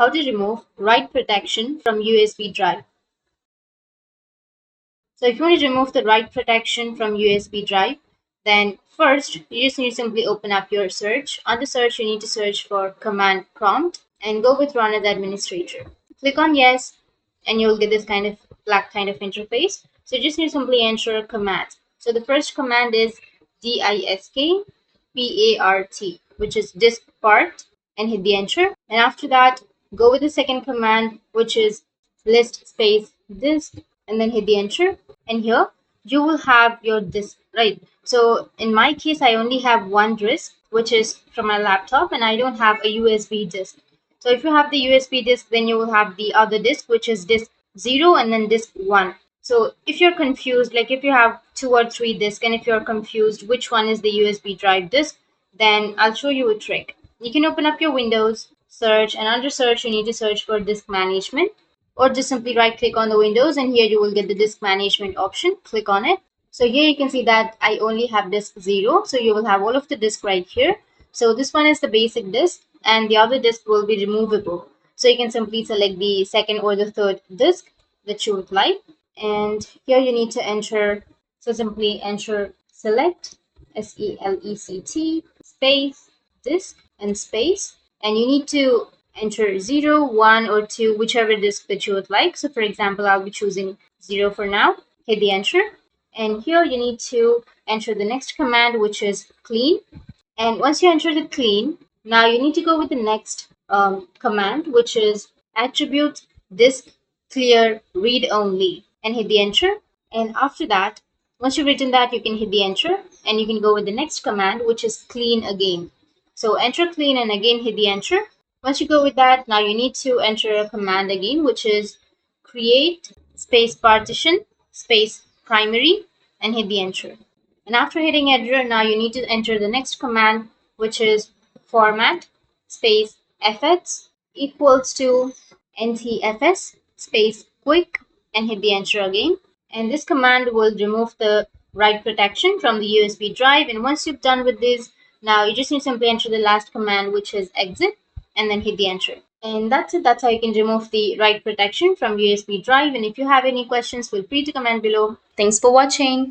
how to remove write protection from USB drive. So if you want to remove the write protection from USB drive, then first you just need to simply open up your search. Under search, you need to search for command prompt and go with run as administrator. Click on yes, and you'll get this kind of black kind of interface. So you just need to simply enter a command. So the first command is disk part, which is disk part, and hit the enter. And after that, go with the second command, which is list space disk, and then hit the enter. And here you will have your disk, right? So in my case, I only have one disk, which is from my laptop, and I don't have a USB disk. So if you have the USB disk, then you will have the other disk, which is disk 0 and then disk 1. So if you're confused, like if you have 2 or 3 disks and if you're confused which one is the USB drive disk, then I'll show you a trick. You can open up your Windows, search, and under search you need to search for disk management, or just simply right click on the Windows and here you will get the disk management option. Click on it. So here you can see that I only have disk 0, so you will have all of the disk right here. So this one is the basic disk and the other disk will be removable. So you can simply select the second or the third disk that you would like. And here you need to enter, so simply enter select, SELECT, space, disk, and space. And you need to enter 0, 1, or 2, whichever disk that you would like. So for example, I'll be choosing 0 for now. Hit the enter. And here you need to enter the next command, which is clean. And once you enter the clean, now you need to go with the next command, which is attribute disk clear read only, and hit the enter. And after that, once you've written that, you can hit the enter and you can go with the next command, which is clean again. So enter clean and again hit the enter. Once you go with that, now you need to enter a command again, which is create space partition space primary, and hit the enter. And after hitting enter, now you need to enter the next command, which is format space fx equals to ntfs space quick, and hit the enter again. And this command will remove the write protection from the USB drive. And once you've done with this, now you just need to simply enter the last command, which is exit, and then hit the enter. And that's it. That's how you can remove the write protection from USB drive. And if you have any questions, feel free to comment below. Thanks for watching.